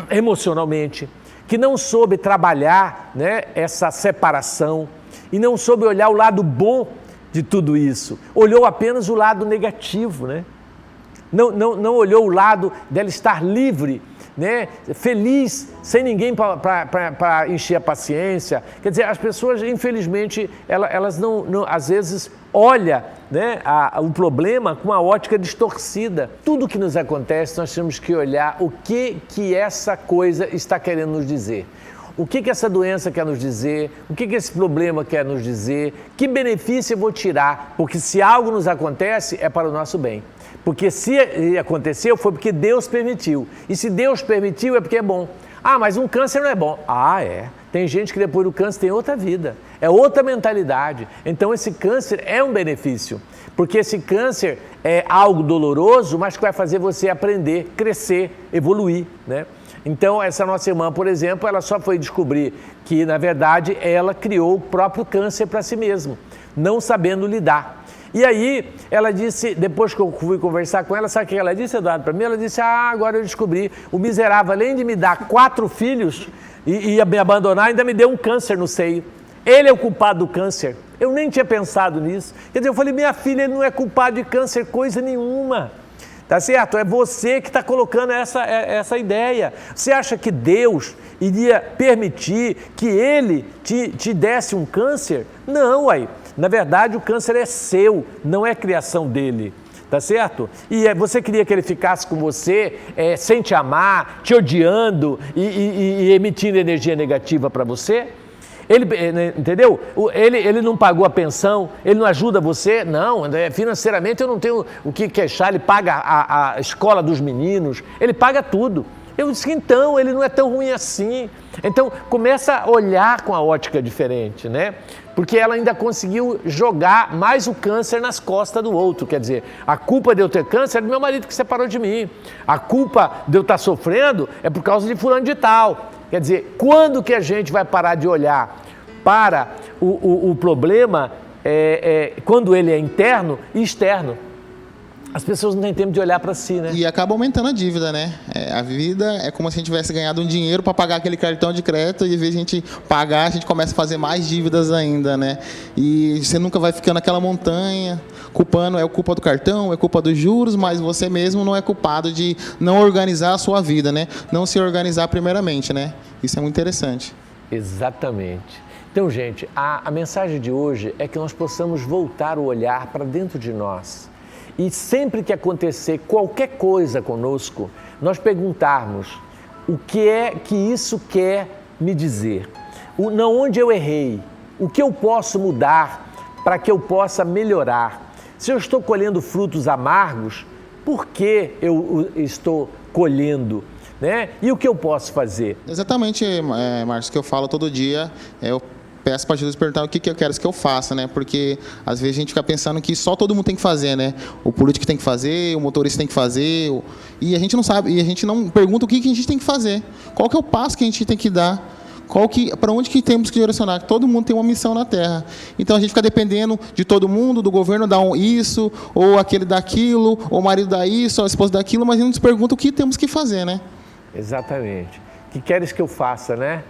emocionalmente, que não soube trabalhar, né, essa separação e não soube olhar o lado bom de tudo isso. Olhou apenas o lado negativo, né? Não olhou o lado dela estar livre, né, feliz, sem ninguém para encher a paciência. Quer dizer, as pessoas, infelizmente, elas não às vezes olham, né, o problema com uma ótica distorcida. Tudo que nos acontece, nós temos que olhar o que essa coisa está querendo nos dizer. O que essa doença quer nos dizer, o que esse problema quer nos dizer, que benefício eu vou tirar, porque se algo nos acontece, é para o nosso bem. Porque se aconteceu, foi porque Deus permitiu. E se Deus permitiu, é porque é bom. Ah, mas um câncer não é bom. Ah, é. Tem gente que depois do câncer tem outra vida, é outra mentalidade. Então esse câncer é um benefício, porque esse câncer é algo doloroso, mas que vai fazer você aprender, crescer, evoluir, né? Então essa nossa irmã, por exemplo, ela só foi descobrir que, na verdade, ela criou o próprio câncer para si mesma, não sabendo lidar. E aí, ela disse, depois que eu fui conversar com ela, sabe o que ela disse, Eduardo, para mim? Ela disse, agora eu descobri, o miserável, além de me dar 4 filhos e ia me abandonar, ainda me deu um câncer no seio. Ele é o culpado do câncer. Eu nem tinha pensado nisso. Quer dizer, eu falei, minha filha, ele não é culpado de câncer coisa nenhuma. Tá certo? É você que está colocando essa ideia. Você acha que Deus iria permitir que ele te desse um câncer? Não, uai. Na verdade, o câncer é seu, não é criação dele, tá certo? E você queria que ele ficasse com você sem te amar, te odiando e emitindo energia negativa para você? Ele, entendeu? Ele não pagou a pensão, ele não ajuda você? Não, financeiramente eu não tenho o que queixar, ele paga a escola dos meninos, ele paga tudo. Eu disse, então, ele não é tão ruim assim. Então, começa a olhar com a ótica diferente, né? Porque ela ainda conseguiu jogar mais o câncer nas costas do outro. Quer dizer, a culpa de eu ter câncer é do meu marido que separou de mim. A culpa de eu estar sofrendo é por causa de fulano de tal. Quer dizer, quando que a gente vai parar de olhar para o problema quando ele é interno e externo? As pessoas não têm tempo de olhar para si, né? E acaba aumentando a dívida, né? A vida é como se a gente tivesse ganhado um dinheiro para pagar aquele cartão de crédito e, em vez de a gente pagar, a gente começa a fazer mais dívidas ainda, né? E você nunca vai ficando naquela montanha, culpando, é culpa do cartão, é culpa dos juros, mas você mesmo não é culpado de não organizar a sua vida, né? Não se organizar primeiramente, né? Isso é muito interessante. Exatamente. Então, gente, a mensagem de hoje é que nós possamos voltar o olhar para dentro de nós. E sempre que acontecer qualquer coisa conosco, nós perguntarmos o que é que isso quer me dizer? Onde eu errei? O que eu posso mudar para que eu possa melhorar? Se eu estou colhendo frutos amargos, por que eu estou colhendo? Né? E o que eu posso fazer? Exatamente, Márcio, que eu falo todo dia, eu peço para Jesus perguntar o que eu quero que eu faça, né? Porque às vezes a gente fica pensando que só todo mundo tem que fazer, né? O político tem que fazer, o motorista tem que fazer, e a gente não sabe, e a gente não pergunta o que a gente tem que fazer. Qual que é o passo que a gente tem que dar? Para onde que temos que direcionar? Todo mundo tem uma missão na Terra. Então a gente fica dependendo de todo mundo, do governo dar isso, ou aquele dá aquilo, ou o marido dá isso, ou a esposa dá aquilo, mas a gente não se pergunta o que temos que fazer, né? Exatamente. O que queres que eu faça, né?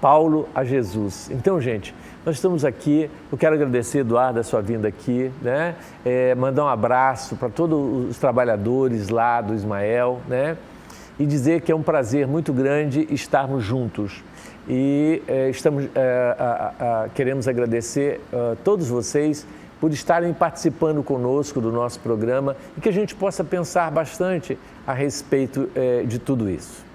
Paulo a Jesus. Então, gente, nós estamos aqui, eu quero agradecer, Eduardo, a sua vinda aqui, né? Mandar um abraço para todos os trabalhadores lá do Ismael, né? E dizer que é um prazer muito grande estarmos juntos. E queremos agradecer a todos vocês por estarem participando conosco do nosso programa e que a gente possa pensar bastante a respeito de tudo isso.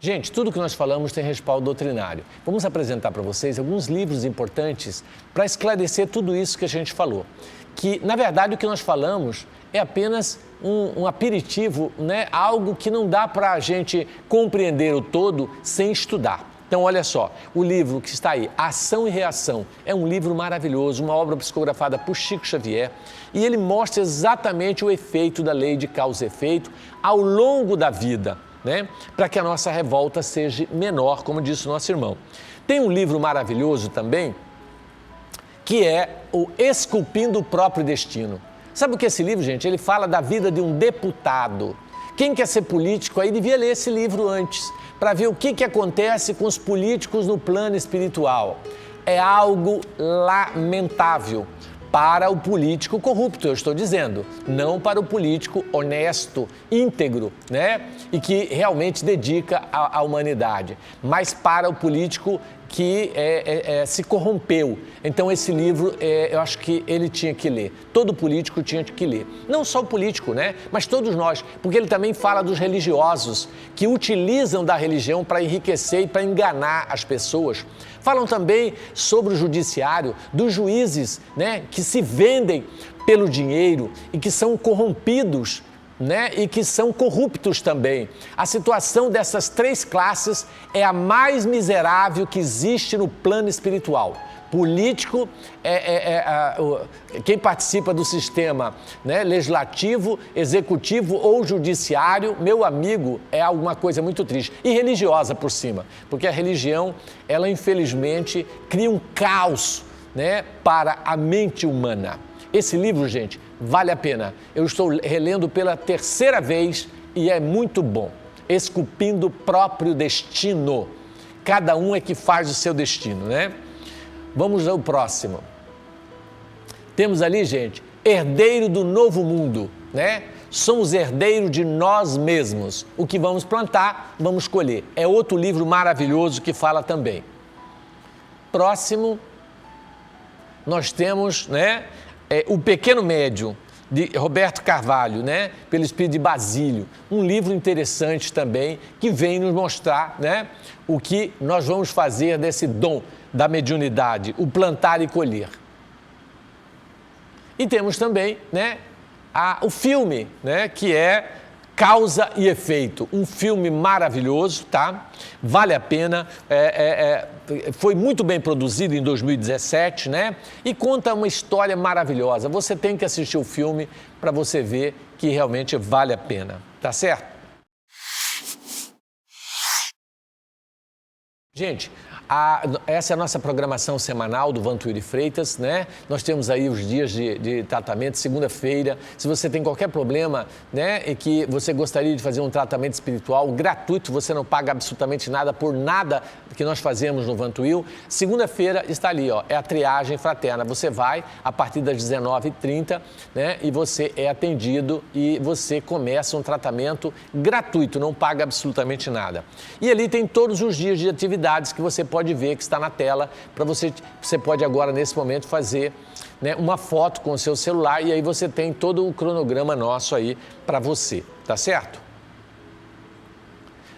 Gente, tudo que nós falamos tem respaldo doutrinário. Vamos apresentar para vocês alguns livros importantes para esclarecer tudo isso que a gente falou. Que, na verdade, o que nós falamos é apenas um aperitivo, né? Algo que não dá para a gente compreender o todo sem estudar. Então, olha só, o livro que está aí, Ação e Reação, é um livro maravilhoso, uma obra psicografada por Chico Xavier, e ele mostra exatamente o efeito da lei de causa e efeito ao longo da vida, né? Para que a nossa revolta seja menor, como disse o nosso irmão. Tem um livro maravilhoso também, que é o Esculpindo o Próprio Destino. Sabe o que é esse livro, gente? Ele fala da vida de um deputado. Quem quer ser político aí devia ler esse livro antes, para ver o que acontece com os políticos no plano espiritual. É algo lamentável para o político corrupto, eu estou dizendo, não para o político honesto, íntegro, né? E que realmente dedica à humanidade, mas para o político que se corrompeu. Então esse livro, eu acho que ele tinha que ler, todo político tinha que ler. Não só o político, né? Mas todos nós, porque ele também fala dos religiosos que utilizam da religião para enriquecer e para enganar as pessoas. Falam também sobre o judiciário, dos juízes, né? Que se vendem pelo dinheiro e que são corrompidos, né? E que são corruptos também. A situação dessas três classes é a mais miserável que existe no plano espiritual. Político, quem participa do sistema, né, legislativo, executivo ou judiciário, meu amigo, é alguma coisa muito triste. E religiosa por cima, porque a religião, ela infelizmente cria um caos, né, para a mente humana. Esse livro, gente, vale a pena. Eu estou relendo pela terceira vez e é muito bom. Esculpindo o Próprio Destino. Cada um é que faz o seu destino, né? Vamos ao próximo. Temos ali, gente, herdeiro do novo mundo, né? Somos herdeiros de nós mesmos. O que vamos plantar, vamos colher. É outro livro maravilhoso que fala também. Próximo. nós temos, né, O Pequeno Médium, de Roberto Carvalho, né, pelo Espírito de Basílio. Um livro interessante também, que vem nos mostrar, né, o que nós vamos fazer desse dom da mediunidade, o plantar e colher. E temos também, né, o filme, né, que é Causa e Efeito, um filme maravilhoso, tá? Vale a pena, foi muito bem produzido em 2017, né? E conta uma história maravilhosa. Você tem que assistir o filme para você ver que realmente vale a pena, tá certo? Gente, essa é a nossa programação semanal do Vantuíri Freitas, né? Nós temos aí os dias de tratamento, segunda-feira. Se você tem qualquer problema, né, e que você gostaria de fazer um tratamento espiritual gratuito, você não paga absolutamente nada por nada que nós fazemos no Vantuil. Segunda-feira está ali, ó, é a triagem fraterna. Você vai a partir das 19h30, né, e você é atendido e você começa um tratamento gratuito, não paga absolutamente nada. E ali tem todos os dias de atividades que você pode ver, que está na tela, para você pode agora, nesse momento, fazer, né, uma foto com o seu celular e aí você tem todo o cronograma nosso aí para você, tá certo?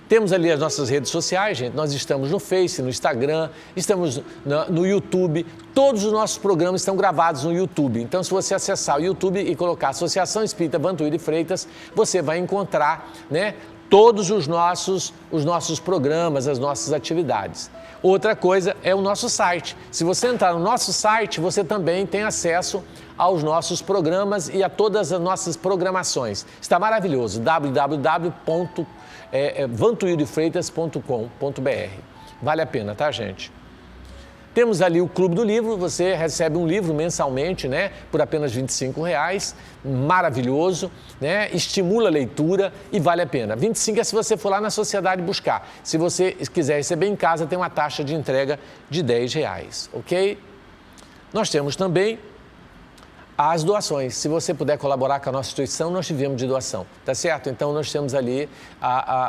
Temos ali as nossas redes sociais, gente, nós estamos no Face, no Instagram, estamos no YouTube, todos os nossos programas estão gravados no YouTube, então se você acessar o YouTube e colocar Associação Espírita Vantuíri Freitas, você vai encontrar, né, todos os nossos programas, as nossas atividades. Outra coisa é o nosso site. Se você entrar no nosso site, você também tem acesso aos nossos programas e a todas as nossas programações. Está maravilhoso, www.vantuirifreitas.com.br. Vale a pena, tá, gente? Temos ali o Clube do Livro, você recebe um livro mensalmente, né, por apenas R$25, maravilhoso, né, estimula a leitura e vale a pena. 25 é se você for lá na sociedade buscar. Se você quiser receber em casa, tem uma taxa de entrega de R$10, ok? Nós temos também as doações. Se você puder colaborar com a nossa instituição, nós tivemos de doação, tá certo? Então, nós temos ali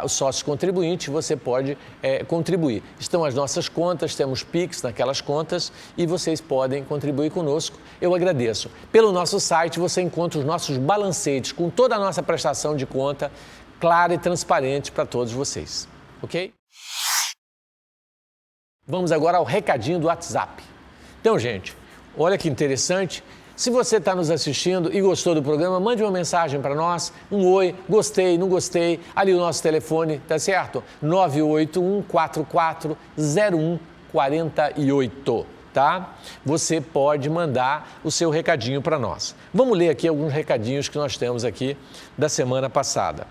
os sócios contribuintes, você pode contribuir. Estão as nossas contas, temos Pix naquelas contas e vocês podem contribuir conosco. Eu agradeço. Pelo nosso site, você encontra os nossos balancetes com toda a nossa prestação de conta clara e transparente para todos vocês, ok? Vamos agora ao recadinho do WhatsApp. Então, gente, olha que interessante. Se você está nos assistindo e gostou do programa, mande uma mensagem para nós, um oi, gostei, não gostei, ali o nosso telefone, tá certo? 981-44-0148, tá? Você pode mandar o seu recadinho para nós. Vamos ler aqui alguns recadinhos que nós temos aqui da semana passada.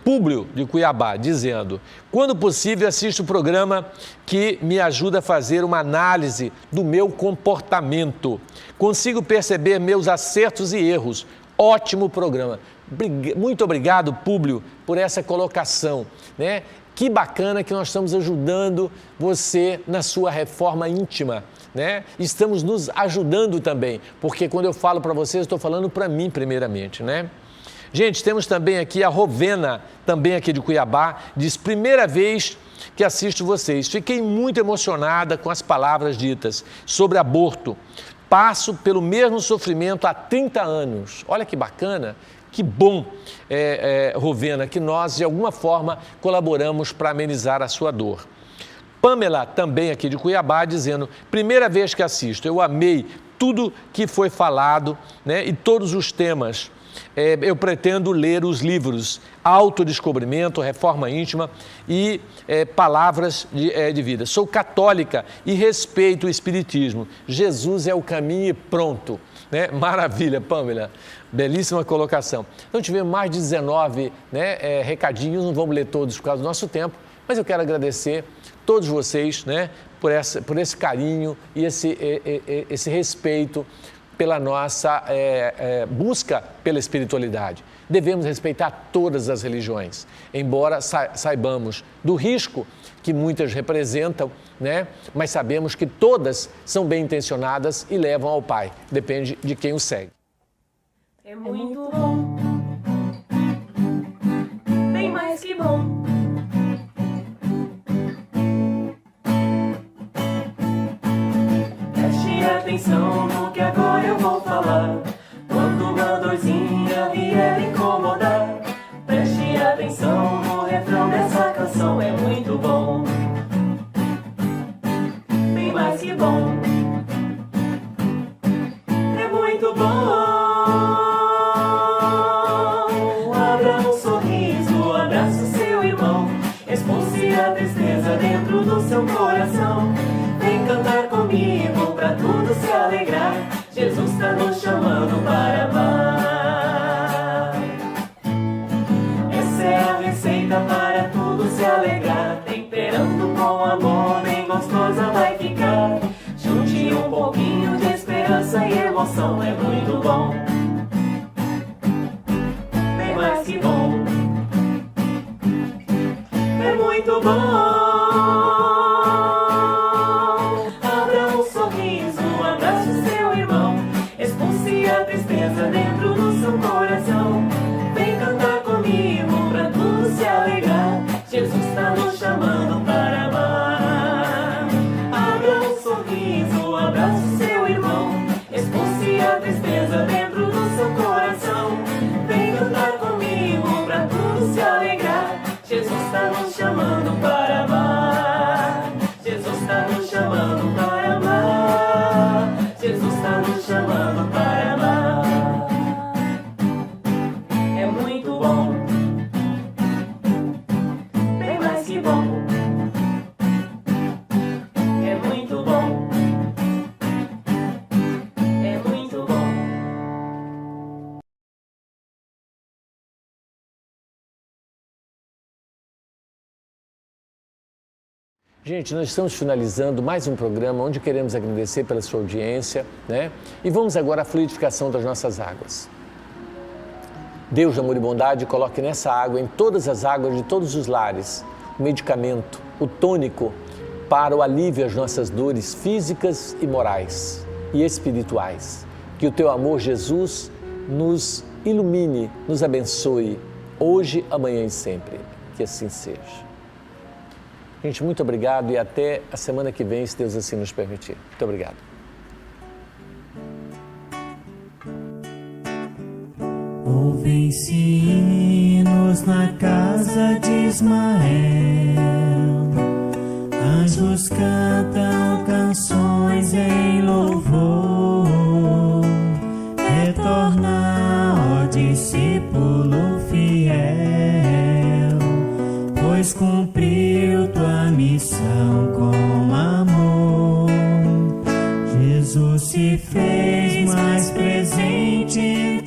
Públio de Cuiabá, dizendo: quando possível, assisto o programa que me ajuda a fazer uma análise do meu comportamento. Consigo perceber meus acertos e erros. Ótimo programa. Muito obrigado, Públio, por essa colocação, né? Que bacana que nós estamos ajudando você na sua reforma íntima, né? Estamos nos ajudando também, porque quando eu falo para vocês, estou falando para mim primeiramente, né? Gente, temos também aqui a Rovena, também aqui de Cuiabá, diz: primeira vez que assisto vocês, fiquei muito emocionada com as palavras ditas sobre aborto. Passo pelo mesmo sofrimento há 30 anos. Olha que bacana, que bom, Rovena, que nós de alguma forma colaboramos para amenizar a sua dor. Pamela, também aqui de Cuiabá, dizendo: primeira vez que assisto, eu amei tudo que foi falado, né, e todos os temas. Eu pretendo ler os livros Autodescobrimento, Reforma Íntima e Palavras de Vida. Sou católica e respeito o Espiritismo. Jesus é o caminho e pronto, né? Maravilha, Pamela. Belíssima colocação. Então tivemos mais de 19, né, recadinhos, não vamos ler todos por causa do nosso tempo, mas eu quero agradecer todos vocês, né, por esse carinho e esse respeito pela nossa busca pela espiritualidade. Devemos respeitar todas as religiões, embora saibamos do risco que muitas representam, né? Mas sabemos que todas são bem intencionadas e levam ao Pai. Depende de quem o segue. É muito bom, bem mais que bom. Preste atenção. Jesus está nos chamando para amar. Essa é a receita para tudo se alegrar. Temperando com amor, bem gostosa vai ficar. Junte um pouquinho de esperança e emoção, é muito bom. Bem mais que bom. É muito bom. Abra um sorriso, abrace o seu irmão. Expulse a tristeza dentro do seu coração. Vem cantar comigo pra tudo se alegrar. Jesus está nos chamando para amar. Abra um sorriso, abrace o seu irmão. Expulse a tristeza dentro do seu coração. Vem cantar comigo pra tudo se alegrar. Jesus está nos chamando para amar. Jesus está nos chamando para amar. Jesus está nos chamando para amar. É muito bom. Bem mais que bom. É muito bom. É muito bom. Gente, nós estamos finalizando mais um programa onde queremos agradecer pela sua audiência, né? E vamos agora à fluidificação das nossas águas. Deus de amor e bondade, coloque nessa água, em todas as águas de todos os lares, o medicamento, o tônico para o alívio às nossas dores físicas e morais e espirituais. Que o teu amor, Jesus, nos ilumine, nos abençoe, hoje, amanhã e sempre. Que assim seja. Gente, muito obrigado e até a semana que vem, se Deus assim nos permitir. Muito obrigado. Ouvem-se hinos na casa de Ismael, anjos cantam canções em louvor. Retorna, ó discípulo fiel, pois cumpriu tua missão com amor. Jesus se fez mais presente em